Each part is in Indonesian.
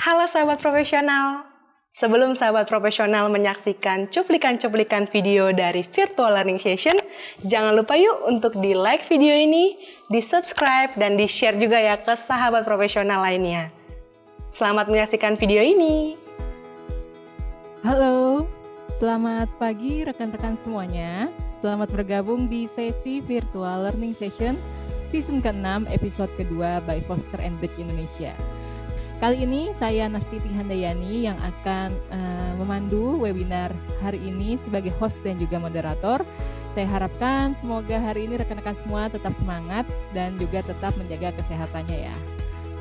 Halo sahabat profesional. Sebelum sahabat profesional menyaksikan cuplikan-cuplikan video dari Virtual Learning Session, jangan lupa yuk untuk di-like video ini, di-subscribe, dan di-share juga ya ke sahabat profesional lainnya. Selamat menyaksikan video ini. Halo, selamat pagi rekan-rekan semuanya. Selamat bergabung di sesi Virtual Learning Session Season ke-6 episode kedua by Foster & Bridge Indonesia. Kali ini saya Nastiti Handayani yang akan memandu webinar hari ini sebagai host dan juga moderator. Saya harapkan semoga hari ini rekan-rekan semua tetap semangat dan juga tetap menjaga kesehatannya ya.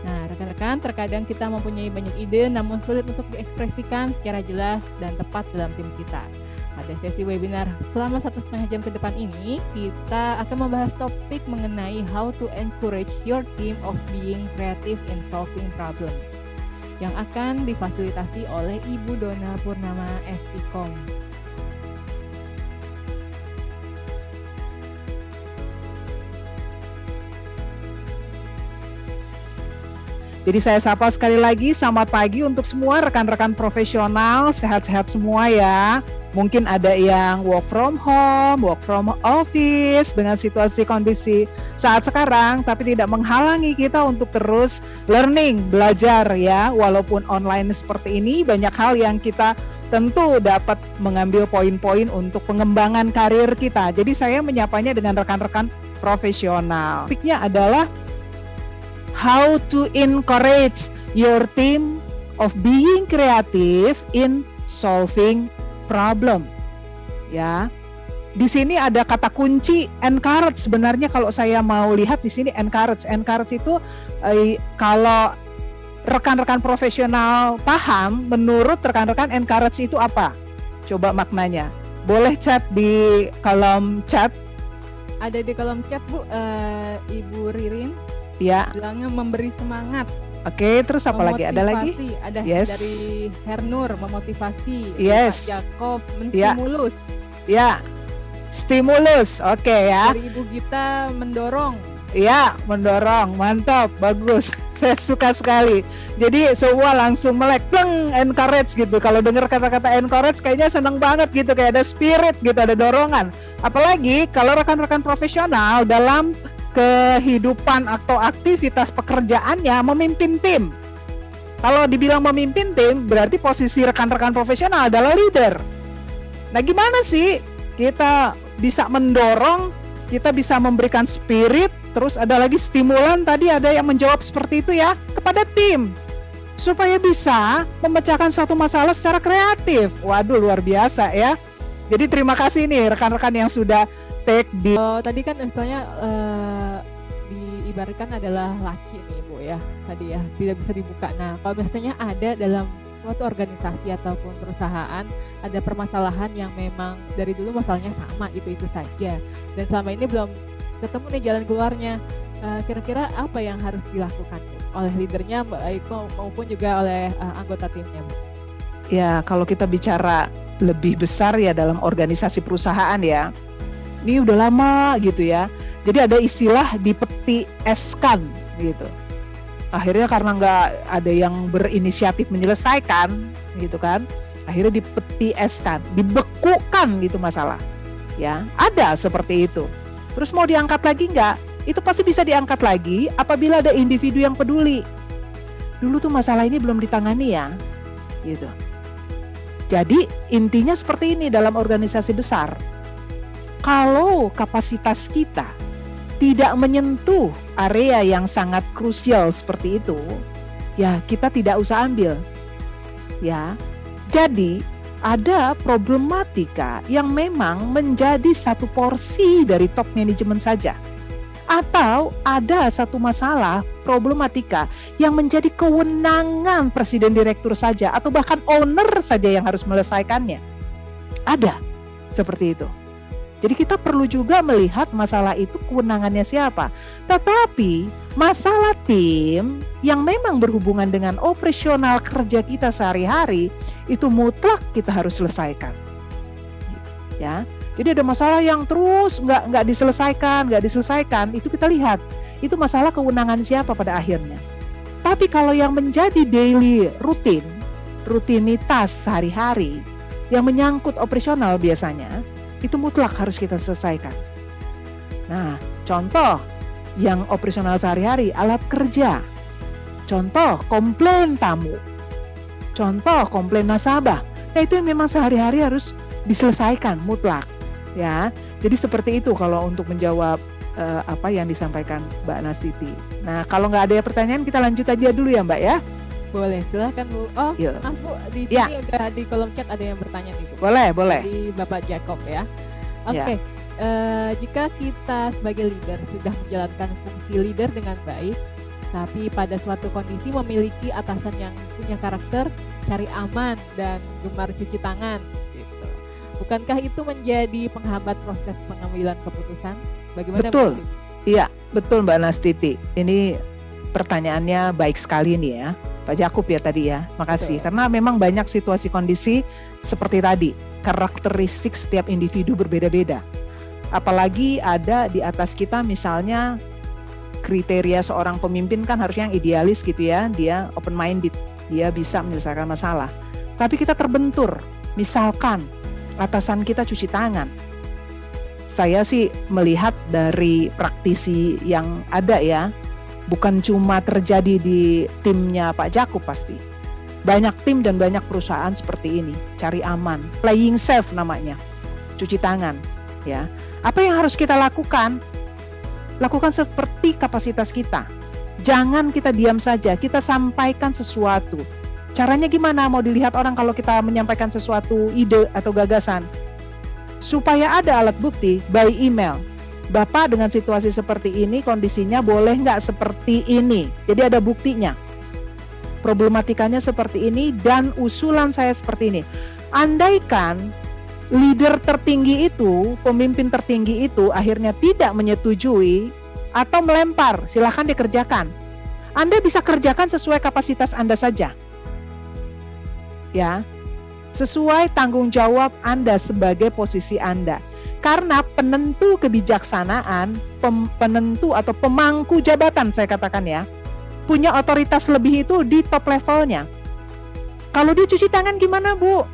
Nah, rekan-rekan, terkadang kita mempunyai banyak ide namun sulit untuk diekspresikan secara jelas dan tepat dalam tim kita. Pada sesi webinar selama 1,5 jam ke depan ini, kita akan membahas topik mengenai how to encourage your team of being creative in solving problems, yang akan difasilitasi oleh Ibu Dona Purnama SIKOM. Jadi saya sapa sekali lagi, selamat pagi untuk semua rekan-rekan profesional, sehat-sehat semua ya. Mungkin ada yang work from home, work from office dengan situasi kondisi saat sekarang, tapi tidak menghalangi kita untuk terus learning, belajar ya. Walaupun online seperti ini, banyak hal yang kita tentu dapat mengambil poin-poin untuk pengembangan karir kita. Jadi saya menyapanya dengan rekan-rekan profesional. Topiknya adalah how to encourage your team of being creative in solving problem. Ya. Di sini ada kata kunci encourage. Sebenarnya kalau saya mau lihat di sini encourage. Encourage itu kalau rekan-rekan profesional paham, menurut rekan-rekan encourage itu apa? Coba maknanya. Boleh chat di kolom chat. Ada di kolom chat Bu, Ibu Ririn. Ya. Bilangnya memberi semangat. Oke, terus apa lagi? Ada lagi? Ada yes. Dari Hernur memotivasi. Yes. Jakob menstimulus. Ya. Stimulus. Oke ya. Dari Ibu Gita mendorong. Ya, mendorong. Mantap, bagus. Saya suka sekali. Jadi semua langsung melek, pleng, encourage gitu. Kalau dengar kata-kata encourage kayaknya seneng banget gitu, kayak ada spirit gitu, ada dorongan. Apalagi kalau rekan-rekan profesional dalam kehidupan atau aktivitas pekerjaannya memimpin tim. Kalau dibilang memimpin tim, berarti posisi rekan-rekan profesional adalah leader. Nah, gimana sih kita bisa mendorong, kita bisa memberikan spirit, terus ada lagi stimulan, tadi ada yang menjawab seperti itu ya, kepada tim. Supaya bisa memecahkan suatu masalah secara kreatif. Waduh, luar biasa ya. Jadi terima kasih nih rekan-rekan yang sudah take di... Tadi kan istilahnya diibaratkan adalah laci nih Bu ya, tadi ya, tidak bisa dibuka. Nah, kalau biasanya ada dalam suatu organisasi ataupun perusahaan ada permasalahan yang memang dari dulu masalahnya sama, itu saja, dan selama ini belum ketemu nih jalan keluarnya. Kira-kira apa yang harus dilakukan Bu? Oleh leadernya baik maupun juga oleh anggota timnya Bu? Ya, kalau kita bicara lebih besar ya dalam organisasi perusahaan ya, ini udah lama gitu ya. Jadi ada istilah dipeti eskan gitu. Akhirnya karena nggak ada yang berinisiatif menyelesaikan gitu kan, akhirnya dipeti eskan, dibekukan gitu masalah. Ya, ada seperti itu. Terus mau diangkat lagi nggak? Itu pasti bisa diangkat lagi apabila ada individu yang peduli. Dulu tuh masalah ini belum ditangani ya, gitu. Jadi intinya seperti ini dalam organisasi besar. Kalau kapasitas kita tidak menyentuh area yang sangat krusial seperti itu, ya kita tidak usah ambil. Ya. Jadi ada problematika yang memang menjadi satu porsi dari top manajemen saja. Atau ada satu masalah problematika yang menjadi kewenangan presiden direktur saja atau bahkan owner saja yang harus melesaikannya. Ada seperti itu. Jadi kita perlu juga melihat masalah itu kewenangannya siapa. Tetapi masalah tim yang memang berhubungan dengan operasional kerja kita sehari-hari itu mutlak kita harus selesaikan. Ya, jadi ada masalah yang terus nggak diselesaikan, itu kita lihat itu masalah kewenangan siapa pada akhirnya. Tapi kalau yang menjadi daily rutinitas sehari-hari yang menyangkut operasional biasanya, itu mutlak harus kita selesaikan. Nah, contoh yang operasional sehari-hari, alat kerja. Contoh, komplain tamu. Contoh, komplain nasabah. Nah, itu yang memang sehari-hari harus diselesaikan mutlak. Ya, jadi seperti itu kalau untuk menjawab apa yang disampaikan Mbak Nastiti. Nah, kalau nggak ada pertanyaan, kita lanjut aja dulu ya Mbak ya. Boleh, silahkan Bu. Oh, maaf Bu, di sini udah di kolom chat ada yang bertanya nih Bu. Boleh. Di Bapak Jacob ya. Oke. Jika kita sebagai leader sudah menjalankan fungsi leader dengan baik, tapi pada suatu kondisi memiliki atasan yang punya karakter cari aman dan gemar cuci tangan, gitu. Bukankah itu menjadi penghambat proses pengambilan keputusan? Bagaimana? Betul. Iya, betul Mbak Nastiti. Ini pertanyaannya baik sekali nih ya, Pak Jakub ya tadi ya. Makasih. Betul. Karena memang banyak situasi kondisi seperti tadi, karakteristik setiap individu berbeda-beda. Apalagi ada di atas kita misalnya kriteria seorang pemimpin kan harusnya yang idealis gitu ya, dia open minded, dia bisa menyelesaikan masalah. Tapi kita terbentur, misalkan atasan kita cuci tangan. Saya sih melihat dari praktisi yang ada ya, bukan cuma terjadi di timnya Pak Jakub pasti. Banyak tim dan banyak perusahaan seperti ini, cari aman, playing safe namanya, cuci tangan ya. Apa yang harus kita lakukan? Lakukan seperti kapasitas kita. Jangan kita diam saja, kita sampaikan sesuatu. Caranya gimana mau dilihat orang kalau kita menyampaikan sesuatu ide atau gagasan? Supaya ada alat bukti by email. Bapak dengan situasi seperti ini, kondisinya boleh nggak seperti ini? Jadi ada buktinya. Problematikanya seperti ini dan usulan saya seperti ini. Andaikan leader tertinggi itu, pemimpin tertinggi itu akhirnya tidak menyetujui atau melempar, silakan dikerjakan. Anda bisa kerjakan sesuai kapasitas Anda saja. Ya. Sesuai tanggung jawab Anda sebagai posisi Anda. Karena penentu kebijaksanaan, penentu atau pemangku jabatan saya katakan ya, punya otoritas lebih itu di top levelnya. Kalau dia cuci tangan gimana Bu?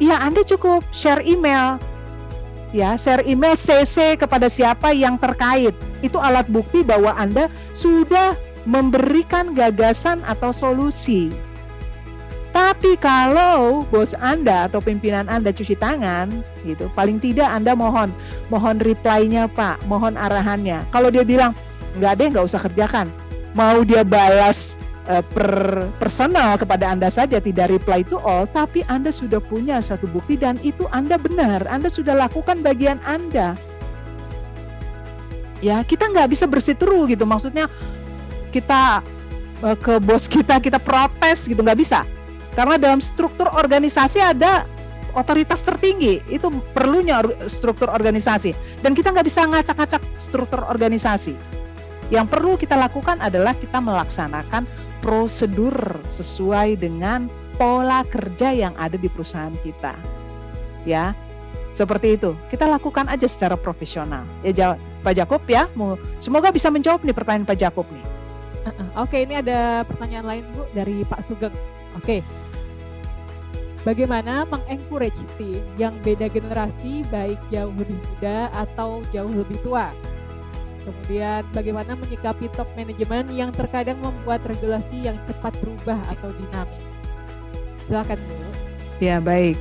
Ya Anda cukup share email. Ya, share email CC kepada siapa yang terkait. Itu alat bukti bahwa Anda sudah memberikan gagasan atau solusi. Tapi kalau bos Anda atau pimpinan Anda cuci tangan, gitu, paling tidak Anda mohon reply-nya Pak, mohon arahannya. Kalau dia bilang nggak usah kerjakan, mau dia balas personal kepada Anda saja, tidak reply to all, tapi Anda sudah punya satu bukti dan itu Anda benar, Anda sudah lakukan bagian Anda. Ya, kita nggak bisa bersiteru gitu, maksudnya kita ke bos kita protes gitu, nggak bisa. Karena dalam struktur organisasi ada otoritas tertinggi, itu perlunya struktur organisasi. Dan kita nggak bisa ngacak-ngacak struktur organisasi. Yang perlu kita lakukan adalah kita melaksanakan prosedur sesuai dengan pola kerja yang ada di perusahaan kita. Ya, seperti itu. Kita lakukan aja secara profesional. Ya Pak Jakub ya, semoga bisa menjawab nih pertanyaan Pak Jakub nih. Oke, ini ada pertanyaan lain Bu dari Pak Sugeng. Oke. Bagaimana mengencourage tim yang beda generasi, baik jauh lebih muda atau jauh lebih tua? Kemudian bagaimana menyikapi top manajemen yang terkadang membuat regulasi yang cepat berubah atau dinamis? Silakan Bu. Ya, baik.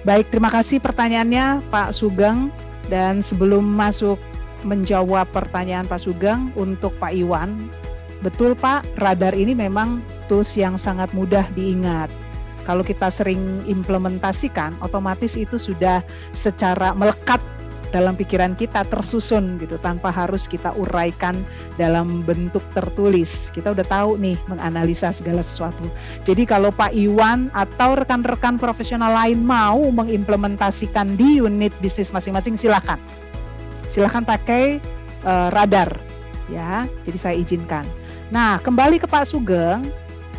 Baik, terima kasih pertanyaannya Pak Sugeng. Dan sebelum masuk menjawab pertanyaan Pak Sugeng untuk Pak Iwan, betul Pak, radar ini memang tools yang sangat mudah diingat. Kalau kita sering implementasikan, otomatis itu sudah secara melekat dalam pikiran kita, tersusun gitu, tanpa harus kita uraikan dalam bentuk tertulis. Kita udah tahu nih menganalisa segala sesuatu. Jadi kalau Pak Iwan atau rekan-rekan profesional lain mau mengimplementasikan di unit bisnis masing-masing, silakan pakai radar, ya. Jadi saya izinkan. Nah, kembali ke Pak Sugeng.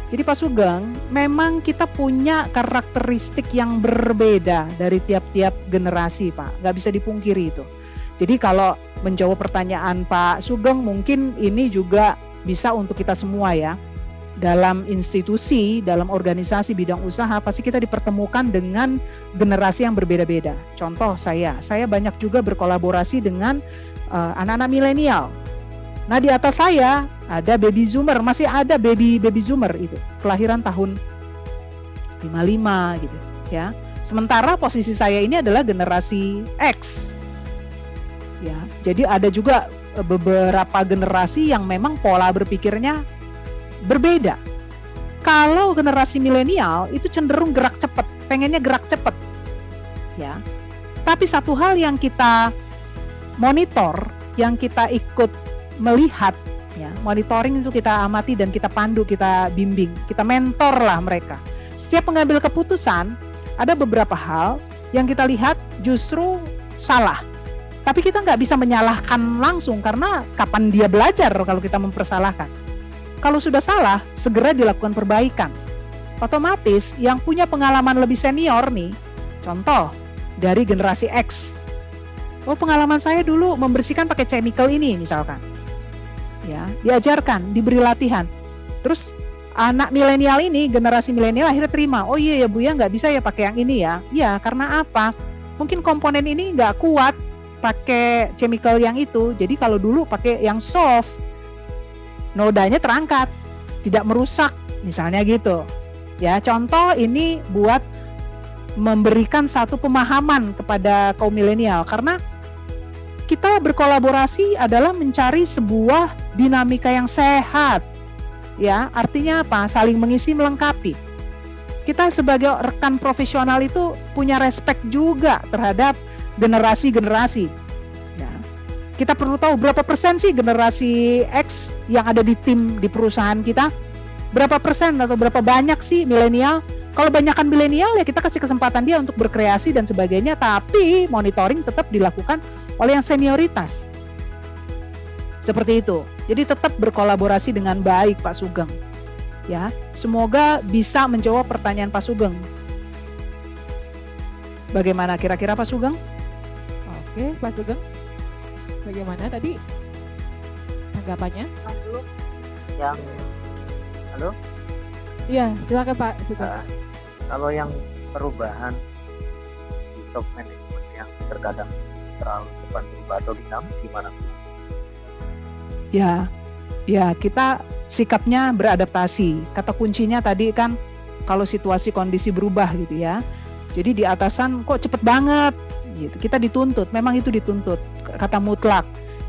Jadi Pak Sugeng, memang kita punya karakteristik yang berbeda dari tiap-tiap generasi Pak, nggak bisa dipungkiri itu. Jadi kalau menjawab pertanyaan Pak Sugeng, mungkin ini juga bisa untuk kita semua ya. Dalam institusi, dalam organisasi bidang usaha, pasti kita dipertemukan dengan generasi yang berbeda-beda. Contoh saya banyak juga berkolaborasi dengan anak-anak milenial. Nah di atas saya ada baby zoomer, masih ada baby zoomer itu, kelahiran tahun 55 gitu ya. Sementara posisi saya ini adalah generasi X. Ya, jadi ada juga beberapa generasi yang memang pola berpikirnya berbeda. Kalau generasi milenial itu cenderung gerak cepat, pengennya gerak cepat. Ya. Tapi satu hal yang kita monitor, yang kita ikut melihat, ya, monitoring itu kita amati dan kita pandu, kita bimbing, kita mentor lah mereka. Setiap mengambil keputusan, ada beberapa hal yang kita lihat justru salah. Tapi kita nggak bisa menyalahkan langsung karena kapan dia belajar kalau kita mempersalahkan. Kalau sudah salah, segera dilakukan perbaikan. Otomatis yang punya pengalaman lebih senior nih, contoh dari generasi X. Oh, pengalaman saya dulu membersihkan pakai chemical ini misalkan. Ya, diajarkan, diberi latihan. Terus anak milenial ini, generasi milenial akhirnya terima. Oh iya ya Bu ya, nggak bisa ya pakai yang ini ya. Iya, karena apa? Mungkin komponen ini nggak kuat pakai chemical yang itu. Jadi kalau dulu pakai yang soft, nodanya terangkat, tidak merusak, misalnya gitu. Ya, contoh ini buat memberikan satu pemahaman kepada kaum milenial, karena kita berkolaborasi adalah mencari sebuah dinamika yang sehat. Ya, artinya apa? Saling mengisi, melengkapi. Kita sebagai rekan profesional itu punya respect juga terhadap generasi-generasi. Ya. Kita perlu tahu berapa persen sih generasi X yang ada di tim di perusahaan kita? Berapa persen atau berapa banyak sih milenial? Kalau banyakkan milenial ya kita kasih kesempatan dia untuk berkreasi dan sebagainya, tapi monitoring tetap dilakukan oleh yang senioritas. Seperti itu. Jadi tetap berkolaborasi dengan baik Pak Sugeng. Ya, semoga bisa menjawab pertanyaan Pak Sugeng. Bagaimana kira-kira Pak Sugeng? Oke, Pak Sugeng. Bagaimana tadi tanggapannya? Yang halo? Iya, silakan Pak Sugeng. Kalau yang perubahan di top management yang terkadang terlalu cepat berubah atau dinamis gimana? Ya kita sikapnya beradaptasi. Kata kuncinya tadi kan kalau situasi kondisi berubah gitu ya. Jadi di atasan kok cepet banget gitu. Kita dituntut, memang itu dituntut, kata mutlak.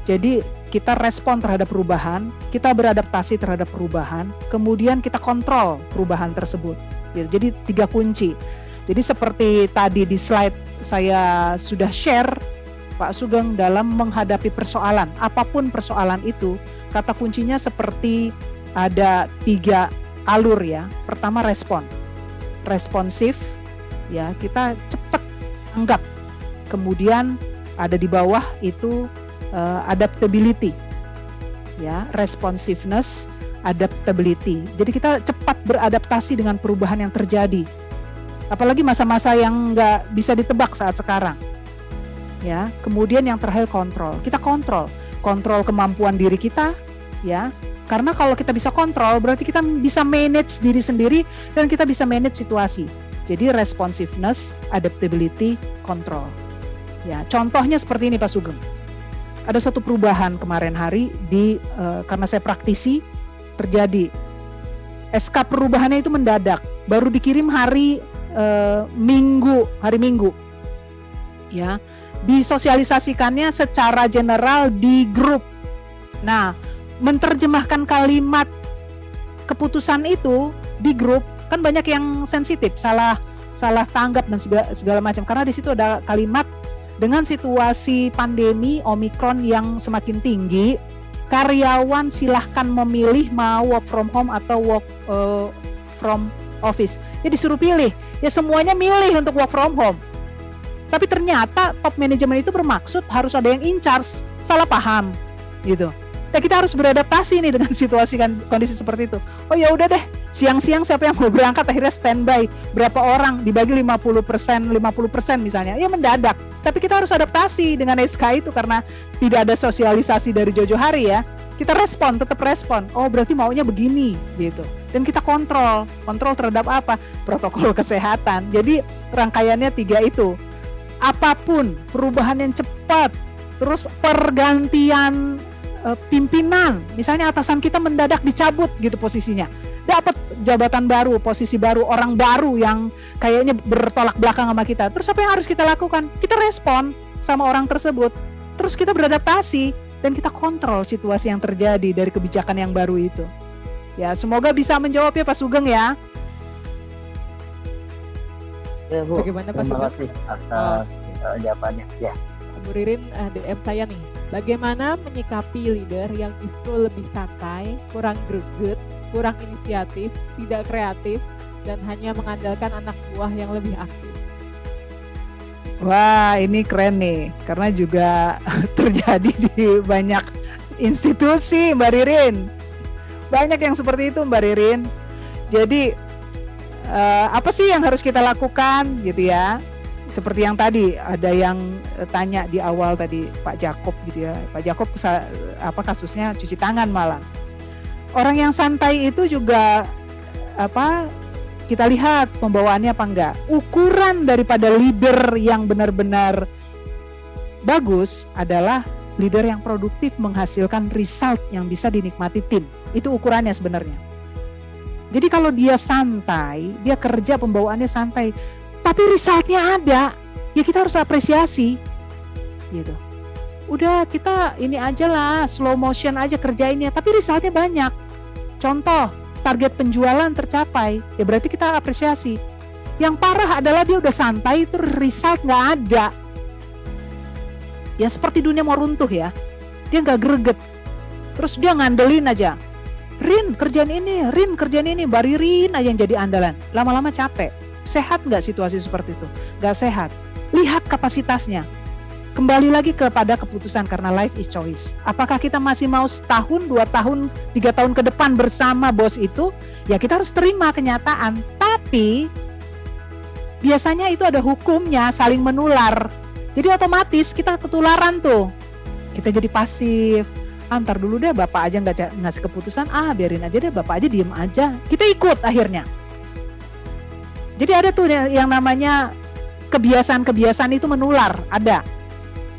Jadi kita respon terhadap perubahan, kita beradaptasi terhadap perubahan, kemudian kita kontrol perubahan tersebut. Gitu. Jadi 3 kunci. Jadi seperti tadi di slide saya sudah share, Pak Sugeng, dalam menghadapi persoalan, apapun persoalan itu, kata kuncinya seperti ada 3 alur ya. Pertama responsif, ya kita cepat tanggap. Kemudian ada di bawah itu adaptability, ya, responsiveness, adaptability. Jadi kita cepat beradaptasi dengan perubahan yang terjadi. Apalagi masa-masa yang nggak bisa ditebak saat sekarang. Ya, kemudian yang terakhir kontrol. Kita kontrol kemampuan diri kita, ya. Karena kalau kita bisa kontrol, berarti kita bisa manage diri sendiri dan kita bisa manage situasi. Jadi responsiveness, adaptability, control. Ya, contohnya seperti ini Pak Sugeng. Ada satu perubahan kemarin hari karena saya praktisi terjadi. SK perubahannya itu mendadak, baru dikirim hari Minggu. Ya. Disosialisasikannya secara general di grup. Nah, menerjemahkan kalimat keputusan itu di grup kan banyak yang sensitif, salah tanggap dan segala macam, karena di situ ada kalimat dengan situasi pandemi Omikron yang semakin tinggi, karyawan silahkan memilih mau work from home atau work from office. Ya disuruh pilih, ya semuanya milih untuk work from home. Tapi ternyata top manajemen itu bermaksud harus ada yang in charge, salah paham gitu. Nah, kita harus beradaptasi nih dengan situasi kondisi seperti itu. Oh ya udah deh, siang-siang siapa yang mau berangkat akhirnya standby, berapa orang dibagi 50% misalnya. Ya mendadak. Tapi kita harus adaptasi dengan SK itu karena tidak ada sosialisasi dari jauh-jauh hari ya. Kita tetap respon. Oh, berarti maunya begini gitu. Dan kita kontrol terhadap apa? Protokol kesehatan. Jadi rangkaiannya 3 itu. Apapun perubahan yang cepat, terus pergantian pimpinan, misalnya atasan kita mendadak dicabut gitu posisinya, dapat jabatan baru, posisi baru, orang baru yang kayaknya bertolak belakang sama kita. Terus apa yang harus kita lakukan? Kita respon sama orang tersebut, terus kita beradaptasi dan kita kontrol situasi yang terjadi dari kebijakan yang baru itu. Ya, semoga bisa menjawab ya Pak Sugeng ya. Ya Bu, Bagaimana Pak terima Sugeng? kasih atas jawabannya. Ya, Bu Ririn, DM saya nih. Bagaimana menyikapi leader yang justru lebih santai, kurang greget, kurang inisiatif, tidak kreatif, dan hanya mengandalkan anak buah yang lebih aktif? Wah, ini keren nih, karena juga terjadi di banyak institusi, Mbak Ririn. Banyak yang seperti itu, Mbak Ririn. Jadi, apa sih yang harus kita lakukan gitu ya? Seperti yang tadi, ada yang tanya di awal tadi, Pak Jakob gitu ya. Pak Jakob kasusnya cuci tangan malah. Orang yang santai itu juga kita lihat pembawaannya apa enggak. Ukuran daripada leader yang benar-benar bagus adalah leader yang produktif, menghasilkan result yang bisa dinikmati tim. Itu ukurannya sebenarnya. Jadi kalau dia santai, dia kerja pembawaannya santai, tapi resultnya ada, ya kita harus apresiasi gitu. Udah kita ini aja lah, slow motion aja kerjainnya, tapi resultnya banyak. Contoh, target penjualan tercapai, ya berarti kita apresiasi. Yang parah adalah dia udah santai, itu result nggak ada. Ya seperti dunia mau runtuh ya, dia nggak greget. Terus dia ngandelin aja, Rin kerjaan ini, Mbak Ririn aja yang jadi andalan. Lama-lama capek. Sehat nggak situasi seperti itu? Nggak sehat. Lihat kapasitasnya. Kembali lagi kepada keputusan, karena life is choice. Apakah kita masih mau setahun, 2 tahun, 3 tahun ke depan bersama bos itu? Ya kita harus terima kenyataan. Tapi biasanya itu ada hukumnya, saling menular. Jadi otomatis kita ketularan tuh. Kita jadi pasif. Antar dulu deh, bapak aja nggak ngasih keputusan. Biarin aja deh, bapak aja diem aja. Kita ikut akhirnya. Jadi ada tuh yang namanya kebiasaan-kebiasaan itu menular, ada.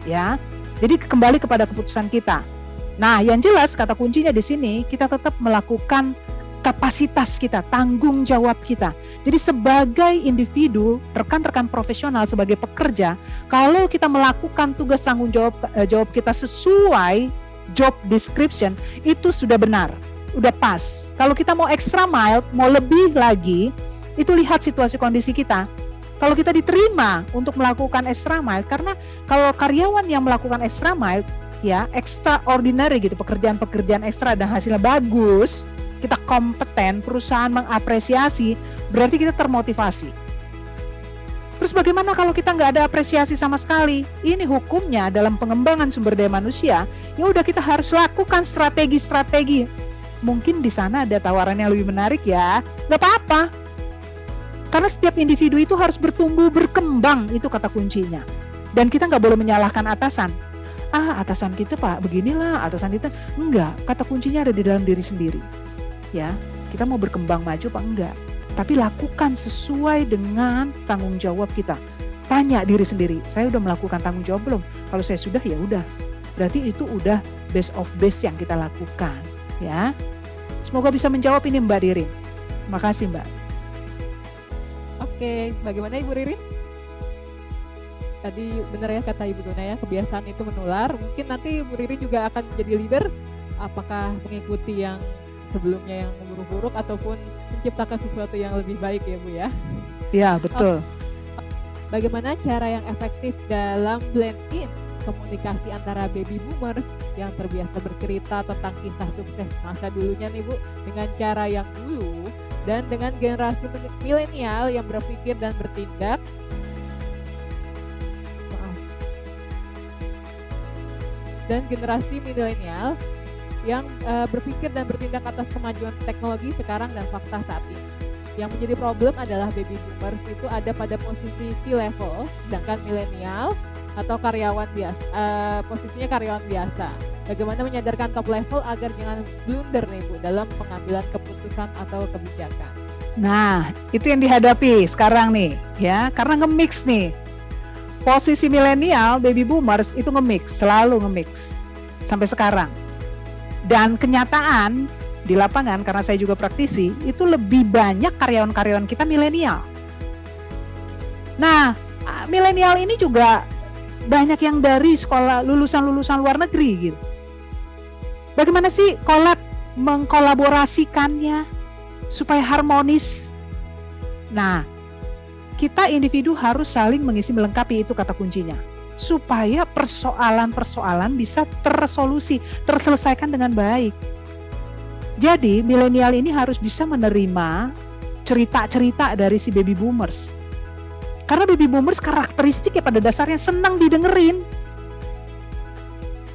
Ya, jadi kembali kepada keputusan kita. Nah, yang jelas kata kuncinya di sini kita tetap melakukan kapasitas kita, tanggung jawab kita. Jadi sebagai individu, rekan-rekan profesional, sebagai pekerja, kalau kita melakukan tugas tanggung jawab kita sesuai job description, itu sudah benar, udah pas. Kalau kita mau extra mile, mau lebih lagi, itu lihat situasi kondisi kita. Kalau kita diterima untuk melakukan extra mile, karena kalau karyawan yang melakukan extra mile, ya extraordinary gitu, pekerjaan-pekerjaan ekstra dan hasilnya bagus, kita kompeten, perusahaan mengapresiasi, berarti kita termotivasi. Terus bagaimana kalau kita nggak ada apresiasi sama sekali? Ini hukumnya dalam pengembangan sumber daya manusia, ya udah kita harus lakukan strategi-strategi. Mungkin di sana ada tawaran yang lebih menarik ya, nggak apa-apa. Karena setiap individu itu harus bertumbuh, berkembang, itu kata kuncinya. Dan kita nggak boleh menyalahkan atasan. Atasan kita Pak beginilah, atasan kita. Enggak, kata kuncinya ada di dalam diri sendiri. Ya, kita mau berkembang maju apa enggak. Tapi lakukan sesuai dengan tanggung jawab kita. Tanya diri sendiri, saya udah melakukan tanggung jawab belum? Kalau saya sudah, ya udah. Berarti itu udah best of best yang kita lakukan. Ya, semoga bisa menjawab ini Mbak Ririn. Terima kasih Mbak. Oke, bagaimana Ibu Ririn? Tadi benar ya kata Ibu Dona ya, kebiasaan itu menular. Mungkin nanti Ibu Ririn juga akan jadi leader. Apakah mengikuti yang sebelumnya yang buruk-buruk ataupun menciptakan sesuatu yang lebih baik ya Bu ya? Ya, betul. Bagaimana cara yang efektif dalam blend in komunikasi antara baby boomers yang terbiasa bercerita tentang kisah sukses masa dulunya nih Bu, dengan cara yang dulu, dan dengan generasi milenial yang berpikir dan bertindak dan generasi milenial yang berpikir dan bertindak atas kemajuan teknologi sekarang dan fakta saat ini. Yang menjadi problem adalah baby boomers itu ada pada posisi C-level, sedangkan milenial atau karyawan biasa, posisinya karyawan biasa. bagaimana menyadarkan top level agar jangan blunder nih Bu dalam pengambilan keputusan atau kebijakan. Nah, itu yang dihadapi sekarang nih, ya, karena nge-mix nih. Posisi milenial, baby boomers itu nge-mix, selalu nge-mix sampai sekarang. Dan kenyataan di lapangan, karena saya juga praktisi, itu lebih banyak karyawan-karyawan kita milenial. Nah, milenial ini juga banyak yang dari sekolah lulusan-lulusan luar negeri gitu. Bagaimana sih mengkolaborasikannya supaya harmonis? Nah, kita individu harus saling mengisi melengkapi, itu kata kuncinya. Supaya persoalan-persoalan bisa terselesaikan dengan baik. Jadi milenial ini harus bisa menerima cerita-cerita dari si baby boomers. Karena baby boomers karakteristiknya pada dasarnya senang didengerin.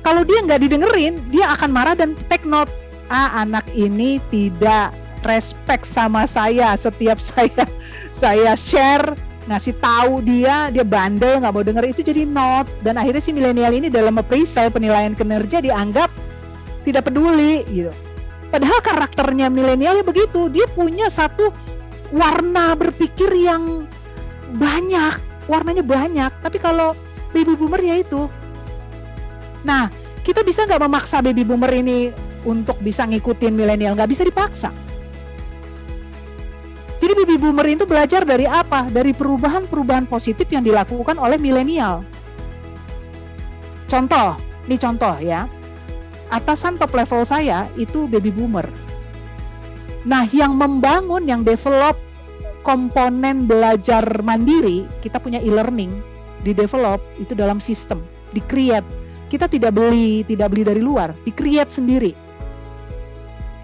Kalau dia nggak didengerin, dia akan marah dan take note. Anak ini tidak respect sama saya. Setiap saya share, ngasih tahu dia bandel, nggak mau denger, itu jadi note. Dan akhirnya si milenial ini dalam appraisal penilaian kinerja dianggap tidak peduli gitu. Padahal karakternya milenial ya begitu, dia punya satu warna berpikir yang banyak, warnanya banyak. Tapi kalau baby boomer ya itu. Nah, kita bisa nggak memaksa baby boomer ini untuk bisa ngikutin milenial? Nggak bisa dipaksa. Jadi baby boomer itu belajar dari apa? Dari perubahan-perubahan positif yang dilakukan oleh milenial. Contoh ya. Atasan top level saya itu baby boomer. Nah, yang membangun, yang develop komponen belajar mandiri, kita punya e-learning, di-develop itu dalam sistem, di-create. Kita tidak beli dari luar, di-create sendiri.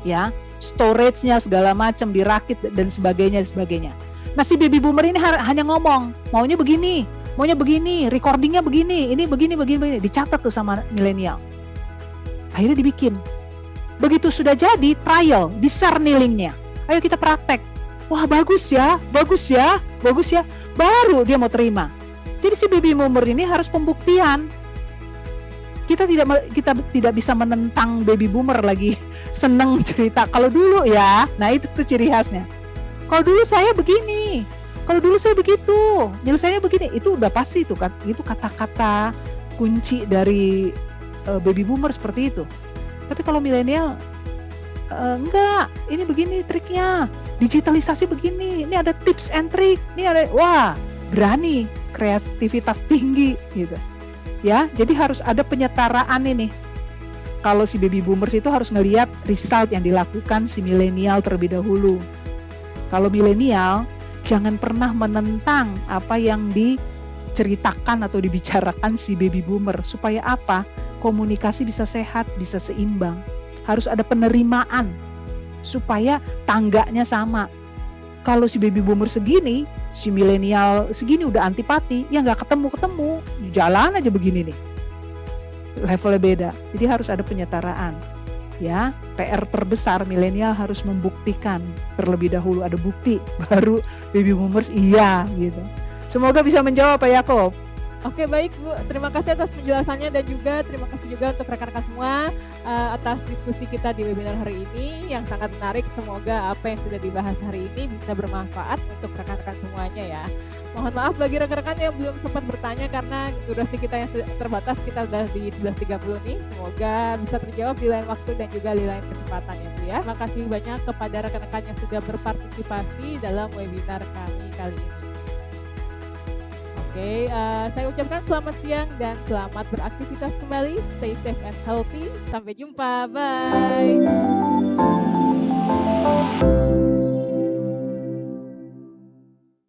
Ya, storage-nya segala macam dirakit dan sebagainya. Nah, si baby boomer ini hanya ngomong, maunya begini, recordingnya begini, ini begini, dicatat tuh sama milenial. Akhirnya dibikin. Begitu sudah jadi, trial, di-share nih linknya. Ayo kita praktek. Wah, bagus ya. Baru dia mau terima. Jadi si baby boomer ini harus pembuktian. Kita tidak bisa menentang baby boomer lagi seneng cerita. Kalau dulu ya, nah itu tuh ciri khasnya. Kalau dulu saya begini, kalau dulu saya begitu, nyelesainya begini, itu udah pasti itu kan. Itu kata-kata kunci dari baby boomer seperti itu. Tapi kalau milenial enggak, ini begini triknya, digitalisasi begini, ini ada tips and trick, ini ada, wah berani, kreativitas tinggi gitu. Ya, jadi harus ada penyetaraan ini. Kalau si baby boomers itu harus ngelihat result yang dilakukan si milenial terlebih dahulu. Kalau milenial jangan pernah menentang apa yang diceritakan atau dibicarakan si baby boomer. Supaya apa? Komunikasi bisa sehat, bisa seimbang. Harus ada penerimaan supaya tangganya sama. Kalau si baby boomer segini, si milenial segini udah antipati, ya nggak ketemu, jalan aja begini nih. Levelnya beda. Jadi harus ada penyetaraan. Ya, PR terbesar milenial harus membuktikan terlebih dahulu, ada bukti, baru baby boomers iya gitu. Semoga bisa menjawab Pak Yakob. Oke, baik Bu, terima kasih atas penjelasannya dan juga terima kasih juga untuk rekan-rekan semua atas diskusi kita di webinar hari ini yang sangat menarik. Semoga apa yang sudah dibahas hari ini bisa bermanfaat untuk rekan-rekan semuanya ya. Mohon maaf bagi rekan-rekan yang belum sempat bertanya karena durasi kita yang terbatas, kita sudah di 11.30 nih. Semoga bisa terjawab di lain waktu dan juga di lain kesempatan ya Bu ya. Terima kasih banyak kepada rekan-rekan yang sudah berpartisipasi dalam webinar kami kali ini. Oke, saya ucapkan selamat siang dan selamat beraktivitas kembali. Stay safe and healthy. Sampai jumpa. Bye.